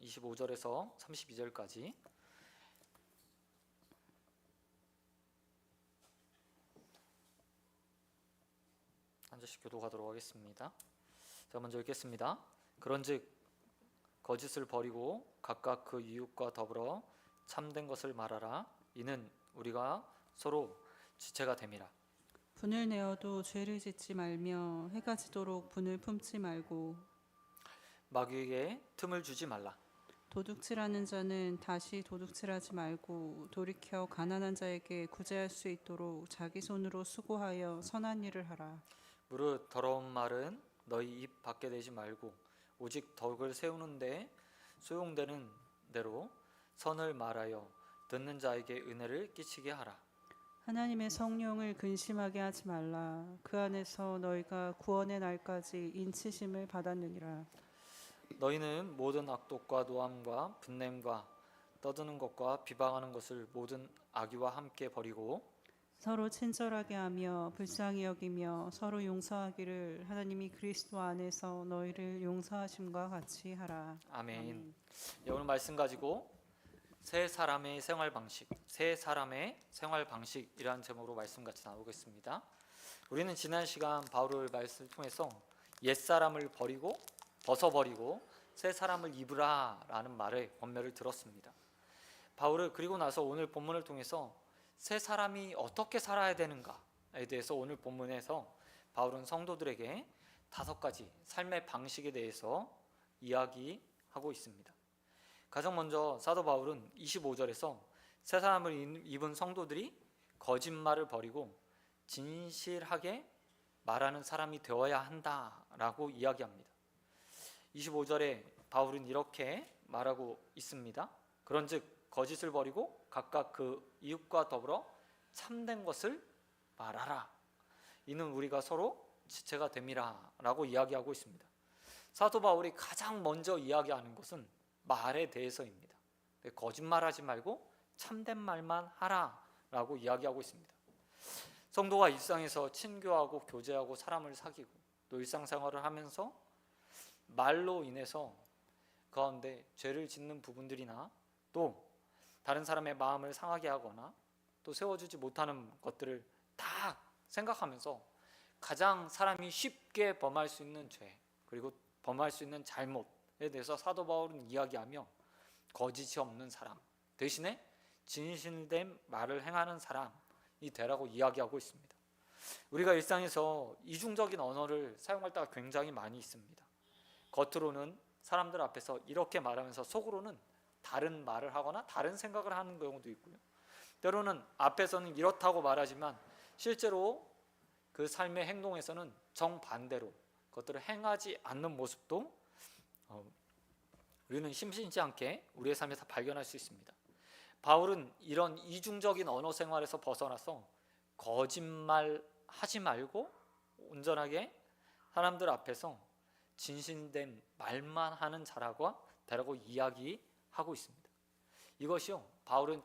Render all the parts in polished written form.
25절에서 32절까지 한 절씩 교독하도록 하겠습니다. 제가 먼저 읽겠습니다. 그런즉 거짓을 버리고 각각 그 이웃과 더불어 참된 것을 말하라. 이는 우리가 서로 지체가 됨이라. 분을 내어도 죄를 짓지 말며 해가 지도록 분을 품지 말고 마귀에게 틈을 주지 말라. 도둑질하는 자는 다시 도둑질하지 말고 돌이켜 가난한 자에게 구제할 수 있도록 자기 손으로 수고하여 선한 일을 하라. 무릇 더러운 말은 너희 입 밖에 내지 말고 오직 덕을 세우는데 소용되는 대로 선을 말하여 듣는 자에게 은혜를 끼치게 하라. 하나님의 성령을 근심하게 하지 말라. 그 안에서 너희가 구원의 날까지 인치심을 받았느니라. 너희는 모든 악독과 노함과 분냄과 떠드는 것과 비방하는 것을 모든 악의와 함께 버리고 서로 친절하게 하며 불쌍히 여기며 서로 용서하기를 하나님이 그리스도 안에서 너희를 용서하심과 같이 하라. 아멘. 예, 오늘 말씀 가지고 새 사람의 생활 방식, 새 사람의 생활 방식이라는 제목으로 말씀 같이 나누겠습니다. 우리는 지난 시간 바울의 말씀을 통해서 옛 사람을 버리고 벗어버리고 새 사람을 입으라라는 말의 권면을 들었습니다. 바울은 그리고 나서 오늘 본문을 통해서 새 사람이 어떻게 살아야 되는가에 대해서 오늘 본문에서 바울은 성도들에게 5가지 삶의 방식에 대해서 이야기하고 있습니다. 가장 먼저 사도 바울은 25절에서 새 사람을 입은 성도들이 거짓말을 버리고 진실하게 말하는 사람이 되어야 한다라고 이야기합니다. 25절에 바울은 이렇게 말하고 있습니다. 그런즉 거짓을 버리고 각각 그 이웃과 더불어 참된 것을 말하라. 이는 우리가 서로 지체가 됨이라 라고 이야기하고 있습니다. 사도 바울이 가장 먼저 이야기하는 것은 말에 대해서입니다. 거짓말하지 말고 참된 말만 하라 라고 이야기하고 있습니다. 성도가 일상에서 친교하고 교제하고 사람을 사귀고 또 일상생활을 하면서 말로 인해서 그 가운데 죄를 짓는 부분들이나 또 다른 사람의 마음을 상하게 하거나 또 세워주지 못하는 것들을 다 생각하면서 가장 사람이 쉽게 범할 수 있는 죄 그리고 범할 수 있는 잘못에 대해서 사도 바울은 이야기하며 거짓이 없는 사람 대신에 진실된 말을 행하는 사람이 되라고 이야기하고 있습니다. 우리가 일상에서 이중적인 언어를 사용할 때가 굉장히 많이 있습니다. 겉으로는 사람들 앞에서 이렇게 말하면서 속으로는 다른 말을 하거나 다른 생각을 하는 경우도 있고요. 때로는 앞에서는 이렇다고 말하지만 실제로 그 삶의 행동에서는 정반대로 그것들을 행하지 않는 모습도 우리는 심심치 않게 우리의 삶에서 발견할 수 있습니다. 바울은 이런 이중적인 언어 생활에서 벗어나서 거짓말하지 말고 온전하게 사람들 앞에서 진실된 말만 하는 자라고 되라고 이야기하고 있습니다. 이것이요 바울이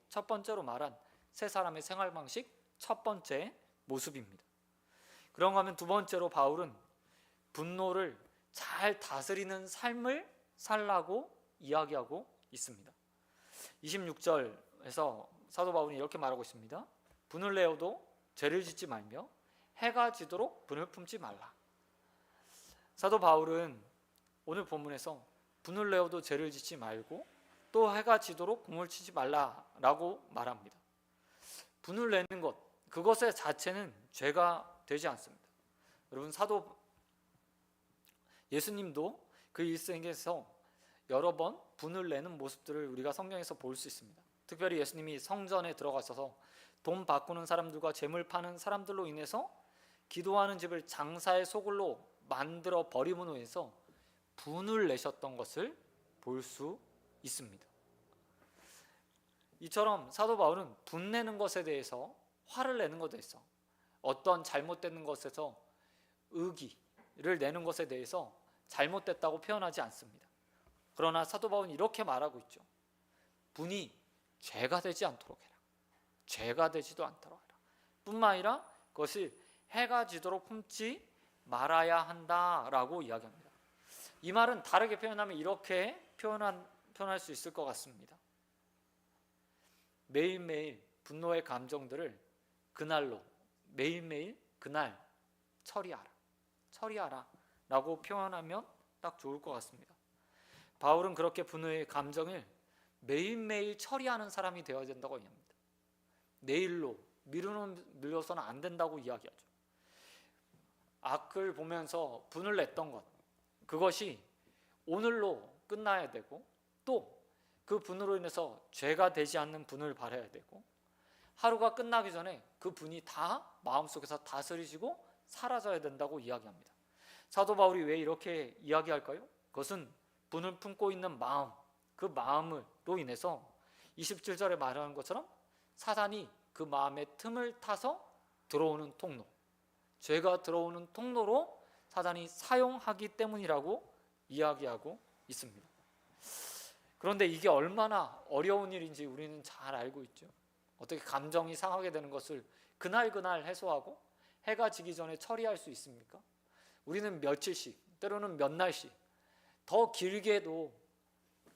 첫 번째로 말한 새 사람의 생활 방식 첫 번째 모습입니다. 그런가 하면 두 번째로 바울은 분노를 잘 다스리는 삶을 살라고 이야기하고 있습니다. 26절에서 사도 바울이 이렇게 말하고 있습니다. 분을 내어도 죄를 짓지 말며 해가 지도록 분을 품지 말라. 사도 바울은 오늘 본문에서 분을 내어도 죄를 짓지 말고 또 해가 지도록 분을 치지 말라라고 말합니다. 분을 내는 것 그것의 자체는 죄가 되지 않습니다. 여러분 예수님도 그 일생에서 여러 번 분을 내는 모습들을 우리가 성경에서 볼 수 있습니다. 특별히 예수님이 성전에 들어가셔서 돈 바꾸는 사람들과 재물 파는 사람들로 인해서 기도하는 집을 장사의 소굴로 만들어 버림으로 해서 분을 내셨던 것을 볼 수 있습니다. 이처럼 사도 바울은 분 내는 것에 대해서 화를 내는 것에 대해서 어떤 잘못된 것에서 의기를 내는 것에 대해서 잘못됐다고 표현하지 않습니다. 그러나 사도 바울은 이렇게 말하고 있죠. 분이 죄가 되지 않도록 해라. 죄가 되지도 않도록 해라. 뿐만 아니라 그것이 해가 지도록 품지 말아야 한다라고 이야기합니다. 이 말은 다르게 표현하면 이렇게 표현할 수 있을 것 같습니다. 매일매일 분노의 감정들을 그날로, 매일매일 그날 처리하라 라고 표현하면 딱 좋을 것 같습니다. 바울은 그렇게 분노의 감정을 매일매일 처리하는 사람이 되어야 된다고 이야기합니다. 내일로 미뤄서는 안 된다고 이야기하죠. 악을 보면서 분을 냈던 것, 그것이 오늘로 끝나야 되고, 또 그 분으로 인해서 죄가 되지 않는 분을 바라야 되고, 하루가 끝나기 전에 그 분이 다 마음속에서 다스리시고 사라져야 된다고 이야기합니다. 사도 바울이 왜 이렇게 이야기할까요? 그것은 분을 품고 있는 마음, 그 마음으로 인해서 27절에 말하는 것처럼 사단이 그 마음의 틈을 타서 들어오는 통로, 죄가 들어오는 통로로 사단이 사용하기 때문이라고 이야기하고 있습니다. 그런데 이게 얼마나 어려운 일인지 우리는 잘 알고 있죠. 어떻게 감정이 상하게 되는 것을 그날 해소하고 해가 지기 전에 처리할 수 있습니까? 우리는 며칠씩, 때로는 몇 날씩, 더 길게도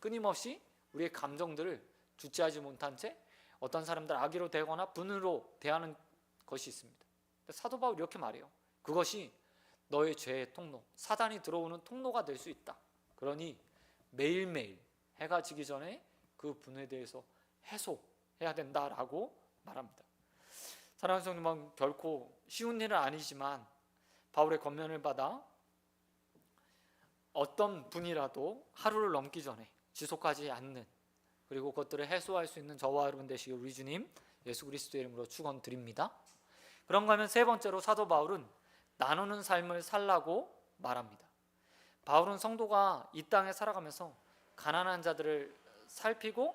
끊임없이 우리의 감정들을 주체하지 못한 채 어떤 사람들 악의로 대거나 분으로 대하는 것이 있습니다. 사도 바울이 이렇게 말해요. 그것이 너의 죄의 통로, 사단이 들어오는 통로가 될 수 있다. 그러니 매일매일 해가 지기 전에 그 분에 대해서 해소해야 된다라고 말합니다. 사랑하는 성도님은 결코 쉬운 일은 아니지만 바울의 권면을 받아 어떤 분이라도 하루를 넘기 전에 지속하지 않는, 그리고 그것들을 해소할 수 있는 저와 여러분 되시길 우리 주님 예수 그리스도의 이름으로 축원드립니다. 그런가 하면 세 번째로 사도 바울은 나누는 삶을 살라고 말합니다. 바울은 성도가 이 땅에 살아가면서 가난한 자들을 살피고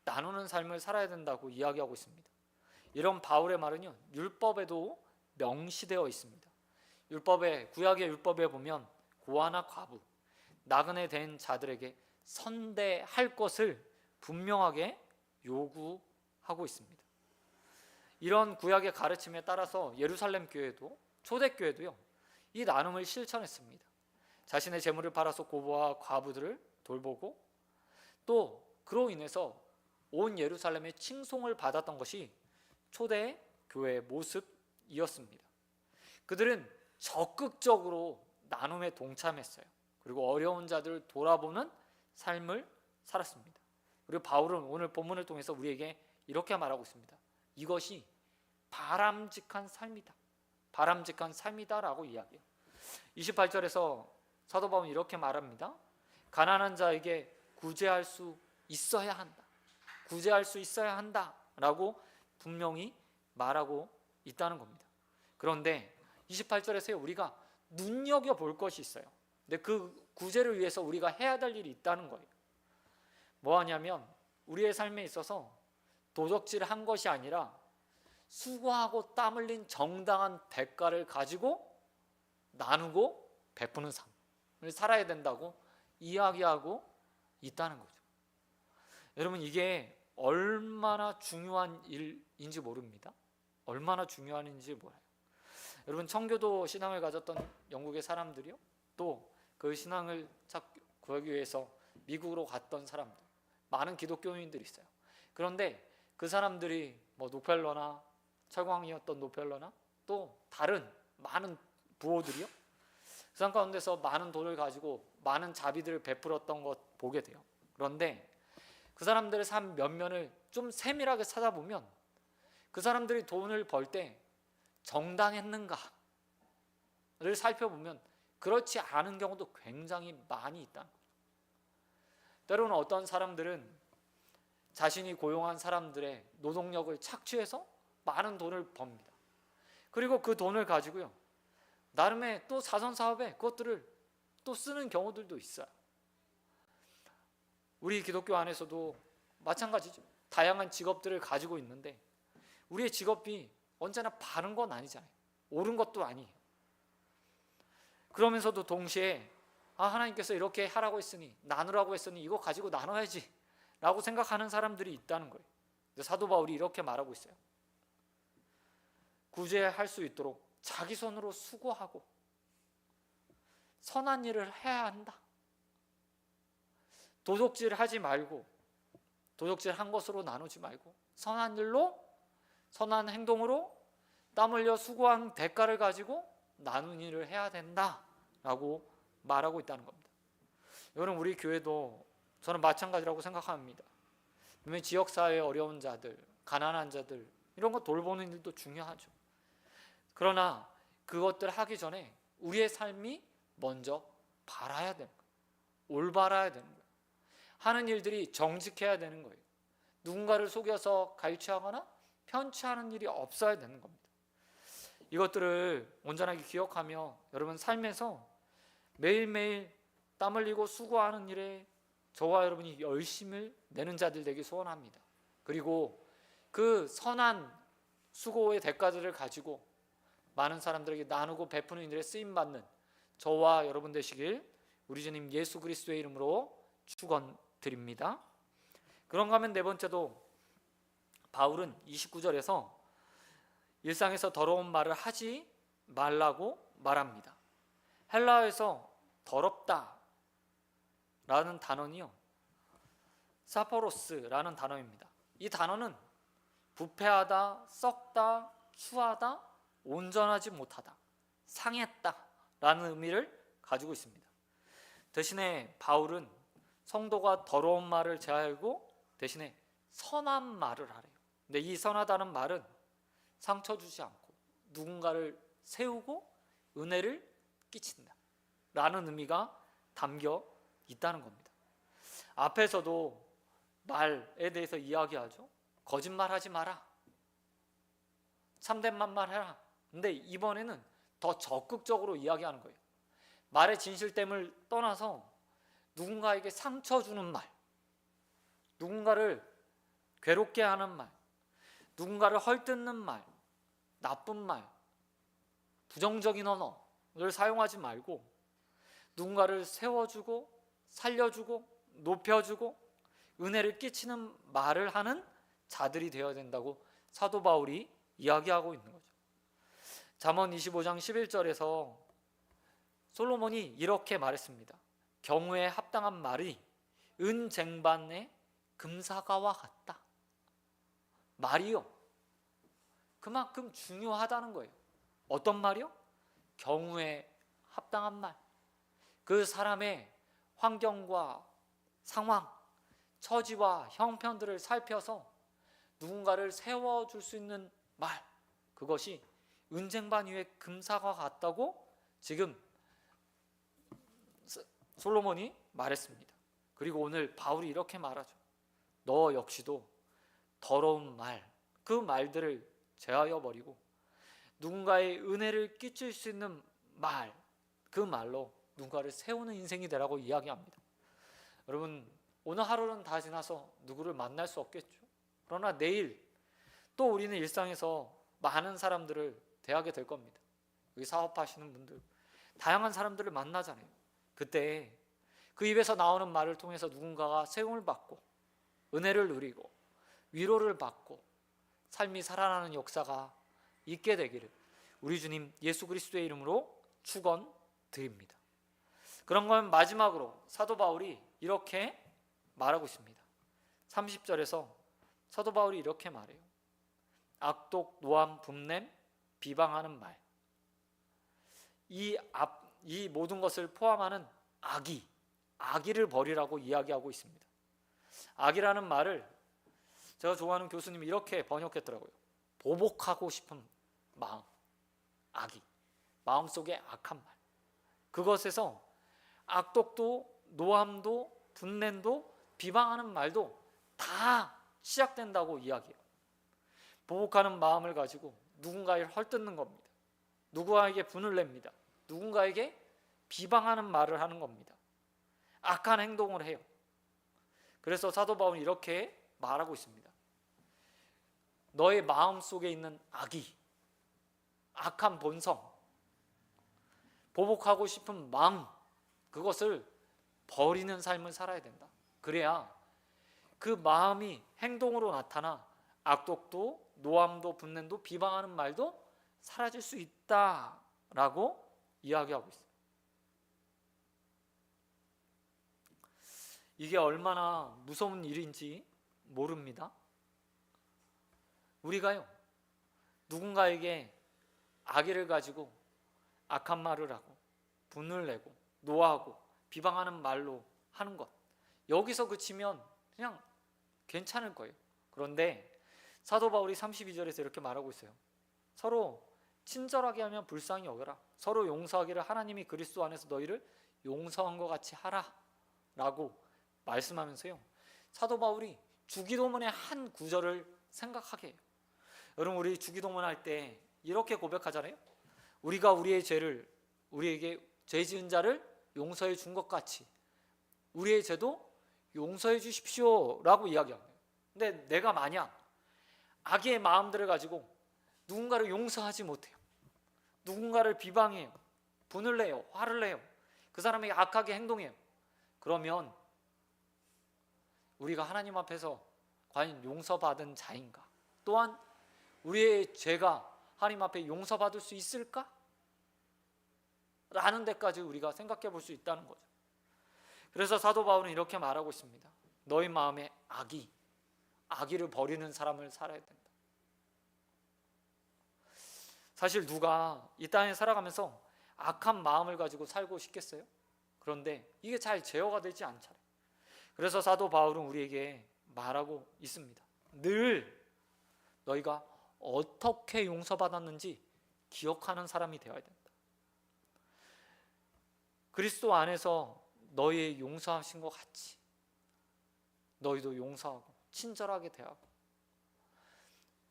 나누는 삶을 살아야 된다고 이야기하고 있습니다. 이런 바울의 말은요, 율법에도 명시되어 있습니다. 구약의 율법에 보면 고아나 과부, 나그네 된 자들에게 선대할 것을 분명하게 요구하고 있습니다. 이런 구약의 가르침에 따라서 예루살렘 교회도, 초대교회도요, 이 나눔을 실천했습니다. 자신의 재물을 팔아서 고아와 과부들을 돌보고, 또 그로 인해서 온 예루살렘의 칭송을 받았던 것이 초대 교회의 모습이었습니다. 그들은 적극적으로 나눔에 동참했어요. 그리고 어려운 자들을 돌아보는 삶을 살았습니다. 그리고 바울은 오늘 본문을 통해서 우리에게 이렇게 말하고 있습니다. 이것이 바람직한 삶이다라고 이야기해요. 28절에서 사도 바울은 이렇게 말합니다. 가난한 자에게 구제할 수 있어야 한다라고 분명히 말하고 있다는 겁니다. 그런데 28절에서 우리가 눈여겨볼 것이 있어요. 근데 그 구제를 위해서 우리가 해야 될 일이 있다는 거예요. 뭐하냐면 우리의 삶에 있어서 도적질을 한 것이 아니라 수고하고 땀 흘린 정당한 대가를 가지고 나누고 베푸는 삶을 살아야 된다고 이야기하고 있다는 거죠. 여러분, 이게 얼마나 중요한 일인지 모릅니다. 얼마나 중요한 일인지 몰라요. 여러분, 청교도 신앙을 가졌던 영국의 사람들이요, 또 그 신앙을 구하기 위해서 미국으로 갔던 사람들, 많은 기독교인들이 있어요. 그런데 그 사람들이 뭐 노펠러나 철광이었던 노펠러나 또 다른 많은 부호들이요, 그 사람 가운데서 많은 돈을 가지고 많은 자비들을 베풀었던 것 보게 돼요. 그런데 그 사람들의 삶 면면을 좀 세밀하게 찾아보면 그 사람들이 돈을 벌 때 정당했는가를 살펴보면 그렇지 않은 경우도 굉장히 많이 있다. 때로는 어떤 사람들은 자신이 고용한 사람들의 노동력을 착취해서 많은 돈을 법니다. 그리고 그 돈을 가지고요, 나름의 또 자선 사업에 그것들을 또 쓰는 경우들도 있어요. 우리 기독교 안에서도 마찬가지죠. 다양한 직업들을 가지고 있는데 우리의 직업이 언제나 바른 건 아니잖아요. 옳은 것도 아니에요. 그러면서도 동시에 하나님께서 이렇게 하라고 했으니, 나누라고 했으니 이거 가지고 나눠야지 라고 생각하는 사람들이 있다는 거예요. 사도 바울이 이렇게 말하고 있어요. 구제할 수 있도록 자기 손으로 수고하고 선한 일을 해야 한다. 도적질 하지 말고, 도적질 한 것으로 나누지 말고, 선한 일로, 선한 행동으로 땀 흘려 수고한 대가를 가지고 나눈 일을 해야 된다라고 말하고 있다는 겁니다. 여러분, 우리 교회도 저는 마찬가지라고 생각합니다. 분명히 지역사회의 어려운 자들, 가난한 자들, 이런 거 돌보는 일도 중요하죠. 그러나 그것들 하기 전에 우리의 삶이 먼저 바라야 되는 거예요. 올바라야 되는 거예요. 하는 일들이 정직해야 되는 거예요. 누군가를 속여서 갈취하거나 편취하는 일이 없어야 되는 겁니다. 이것들을 온전하게 기억하며 여러분 삶에서 매일매일 땀 흘리고 수고하는 일에 저와 여러분이 열심을 내는 자들 되기 소원합니다. 그리고 그 선한 수고의 대가들을 가지고 많은 사람들에게 나누고 베푸는 일에 쓰임받는 저와 여러분 되시길 우리 주님 예수 그리스도의 이름으로 축원드립니다. 그런가 하면 네 번째도 바울은 29절에서 일상에서 더러운 말을 하지 말라고 말합니다. 헬라어에서 더럽다 라는 단어는요, 사포로스라는 단어입니다. 이 단어는 부패하다, 썩다, 추하다, 온전하지 못하다, 상했다 라는 의미를 가지고 있습니다. 대신에 바울은 성도가 더러운 말을 제하고 대신에 선한 말을 하래요. 근데 이 선하다는 말은 상처 주지 않고 누군가를 세우고 은혜를 끼친다 라는 의미가 담겨 있다는 겁니다. 앞에서도 말에 대해서 이야기하죠. 거짓말하지 마라, 참된 말만 해라. 근데 이번에는 더 적극적으로 이야기하는 거예요. 말의 진실됨을 떠나서 누군가에게 상처 주는 말, 누군가를 괴롭게 하는 말, 누군가를 헐뜯는 말, 나쁜 말, 부정적인 언어를 사용하지 말고 누군가를 세워주고 살려주고 높여주고 은혜를 끼치는 말을 하는 자들이 되어야 된다고 사도 바울이 이야기하고 있는 거죠. 잠언 25장 11절에서 솔로몬이 이렇게 말했습니다. 경우에 합당한 말이 은쟁반의 금사과와 같다. 말이요, 그만큼 중요하다는 거예요. 어떤 말이요? 경우에 합당한 말. 그 사람의 환경과 상황, 처지와 형편들을 살펴서 누군가를 세워줄 수 있는 말, 그것이 은쟁반 위에 금사과 같다고 지금 솔로몬이 말했습니다. 그리고 오늘 바울이 이렇게 말하죠. 너 역시도 더러운 말, 그 말들을 제하여 버리고 누군가의 은혜를 끼칠 수 있는 말, 그 말로 누군가를 세우는 인생이 되라고 이야기합니다. 여러분, 오늘 하루는 다 지나서 누구를 만날 수 없겠죠. 그러나 내일 또 우리는 일상에서 많은 사람들을 대하게 될 겁니다. 여기 사업하시는 분들, 다양한 사람들을 만나잖아요. 그때 그 입에서 나오는 말을 통해서 누군가가 세움을 받고 은혜를 누리고 위로를 받고 삶이 살아나는 역사가 있게 되기를 우리 주님 예수 그리스도의 이름으로 축원드립니다. 그런 건 마지막으로 사도 바울이 이렇게 말하고 있습니다. 30절에서 사도 바울이 이렇게 말해요. 악독, 노함, 분냄, 비방하는 말. 이 모든 것을 포함하는 악의를 버리라고 이야기하고 있습니다. 악이라는 말을 제가 좋아하는 교수님이 이렇게 번역했더라고요. 보복하고 싶은 마음, 악의, 마음속에 악한 말. 그것에서 악독도, 노함도, 분냄도, 비방하는 말도 다 시작된다고 이야기해요. 보복하는 마음을 가지고 누군가를 헐뜯는 겁니다. 누구에게 분을 냅니다. 누군가에게 비방하는 말을 하는 겁니다. 악한 행동을 해요. 그래서 사도 바울은 이렇게 말하고 있습니다. 너의 마음 속에 있는 악의, 악한 본성, 보복하고 싶은 마음, 그것을 버리는 삶을 살아야 된다. 그래야 그 마음이 행동으로 나타나 악독도, 노함도, 분냄도, 비방하는 말도 사라질 수 있다라고 이야기하고 있어요. 이게 얼마나 무서운 일인지 모릅니다. 우리가요, 누군가에게 악의를 가지고 악한 말을 하고 분을 내고 노하고 비방하는 말로 하는 것, 여기서 그치면 그냥 괜찮을 거예요. 그런데 사도 바울이 32절에서 이렇게 말하고 있어요. 서로 친절하게 하면 불쌍히 여겨라. 서로 용서하기를 하나님이 그리스도 안에서 너희를 용서한 것 같이 하라 라고 말씀하면서요, 사도 바울이 주기도문의 한 구절을 생각하게 해요. 여러분, 우리 주기도문 할 때 이렇게 고백하잖아요. 우리가 우리의 죄를, 우리에게 죄 지은 자를 용서해 준 것 같이 우리의 죄도 용서해 주십시오 라고 이야기합니다. 근데 내가 만약 악의 마음들을 가지고 누군가를 용서하지 못해요, 누군가를 비방해요, 분을 내요, 화를 내요, 그 사람에게 악하게 행동해요, 그러면 우리가 하나님 앞에서 과연 용서받은 자인가? 또한 우리의 죄가 하나님 앞에 용서받을 수 있을까? 라는 데까지 우리가 생각해 볼 수 있다는 거죠. 그래서 사도 바울은 이렇게 말하고 있습니다. 너희 마음에 악의를 버리는 사람을 살아야 된다. 사실 누가 이 땅에 살아가면서 악한 마음을 가지고 살고 싶겠어요? 그런데 이게 잘 제어가 되지 않잖아요. 그래서 사도 바울은 우리에게 말하고 있습니다. 늘 너희가 어떻게 용서받았는지 기억하는 사람이 되어야 된다. 그리스도 안에서 너희 용서하신 것 같이 너희도 용서하고 친절하게 대하고,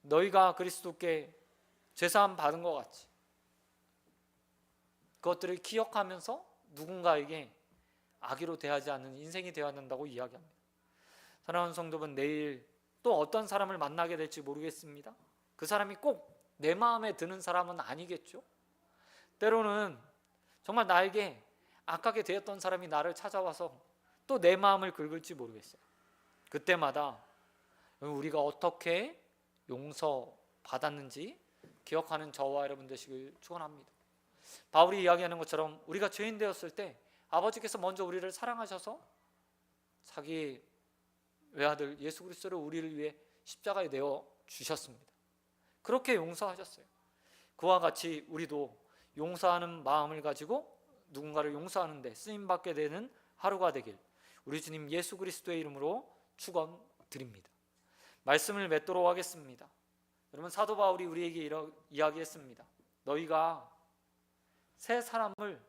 너희가 그리스도께 제사함 받은 것 같이 그것들을 기억하면서 누군가에게 악의로 대하지 않는 인생이 되어야 된다고 이야기합니다. 사랑하는 성도분, 내일 또 어떤 사람을 만나게 될지 모르겠습니다. 그 사람이 꼭 내 마음에 드는 사람은 아니겠죠. 때로는 정말 나에게 악하게 되었던 사람이 나를 찾아와서 또 내 마음을 긁을지 모르겠어요. 그때마다 우리가 어떻게 용서받았는지 기억하는 저와 여러분 되시길 축원합니다. 바울이 이야기하는 것처럼 우리가 죄인 되었을 때 아버지께서 먼저 우리를 사랑하셔서 자기 외아들 예수 그리스도를 우리를 위해 십자가에 내어 주셨습니다. 그렇게 용서하셨어요. 그와 같이 우리도 용서하는 마음을 가지고 누군가를 용서하는 데 쓰임받게 되는 하루가 되길 우리 주님 예수 그리스도의 이름으로 축원드립니다. 말씀을 맺도록 하겠습니다. 여러분, 사도 바울이 우리에게 이야기했습니다. 너희가 새 사람이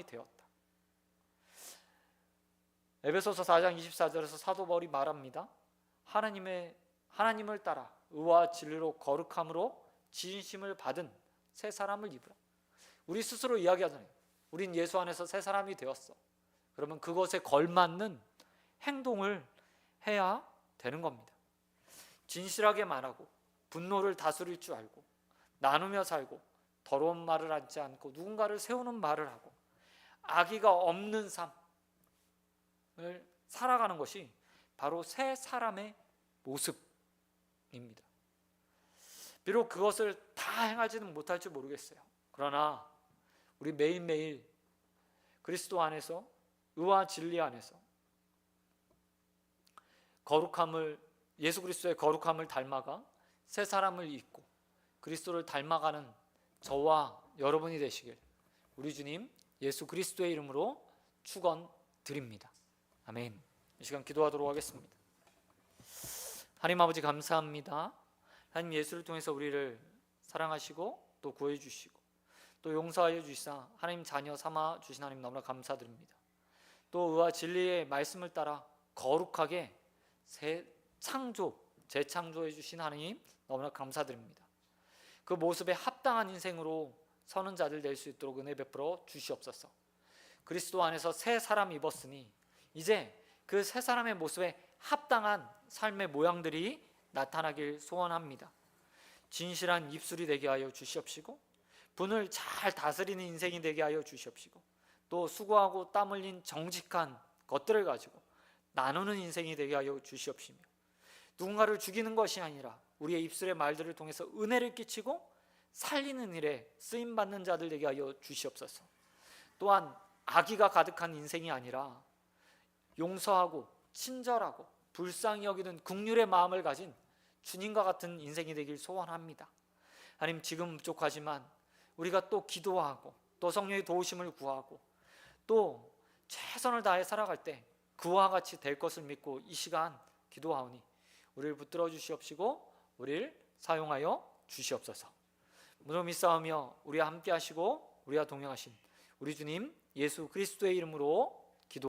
되었다. 에베소서 4장 24절에서 사도 바울이 말합니다. 하나님을 따라 의와 진리로 거룩함으로 진심을 받은 새 사람을 입으라. 우리 스스로 이야기하잖아요. 우린 예수 안에서 새 사람이 되었어. 그러면 그것에 걸맞는 행동을 해야 되는 겁니다. 진실하게 말하고 분노를 다스릴 줄 알고 나누며 살고 더러운 말을 하지 않고 누군가를 세우는 말을 하고 악의가 없는 삶을 살아가는 것이 바로 새 사람의 모습입니다. 비록 그것을 다 행하지는 못할지 모르겠어요. 그러나 우리 매일매일 그리스도 안에서 의와 진리 안에서 예수 그리스도의 거룩함을 닮아가 새 사람을 입고 그리스도를 닮아가는 저와 여러분이 되시길 우리 주님 예수 그리스도의 이름으로 축원드립니다. 아멘. 이 시간 기도하도록 하겠습니다. 하나님 아버지, 감사합니다. 하나님, 예수를 통해서 우리를 사랑하시고 또 구해 주시고 또 용서하여 주시사 하나님 자녀 삼아 주신 하나님 너무나 감사드립니다. 또 의와 진리의 말씀을 따라 거룩하게 재창조해 주신 하나님 너무나 감사드립니다. 그 모습에 합당한 인생으로 서는 자들 될 수 있도록 은혜 베풀어 주시옵소서. 그리스도 안에서 새 사람 입었으니 이제 그 새 사람의 모습에 합당한 삶의 모양들이 나타나길 소원합니다. 진실한 입술이 되게 하여 주시옵시고 분을 잘 다스리는 인생이 되게 하여 주시옵시고 또 수고하고 땀 흘린 정직한 것들을 가지고 나누는 인생이 되게 하여 주시옵시며 누군가를 죽이는 것이 아니라 우리의 입술의 말들을 통해서 은혜를 끼치고 살리는 일에 쓰임받는 자들 되게 하여 주시옵소서. 또한 악의가 가득한 인생이 아니라 용서하고 친절하고 불쌍히 여기는 긍휼의 마음을 가진 주님과 같은 인생이 되길 소원합니다. 하나님, 지금 부족하지만 우리가 또 기도하고 또 성령의 도우심을 구하고 또 최선을 다해 살아갈 때 그와 같이 될 것을 믿고 이 시간 기도하오니 우리를 붙들어 주시옵시고 우리를 사용하여 주시옵소서. 무릎 믿사오며 우리와 함께 하시고 우리와 동행하신 우리 주님 예수 그리스도의 이름으로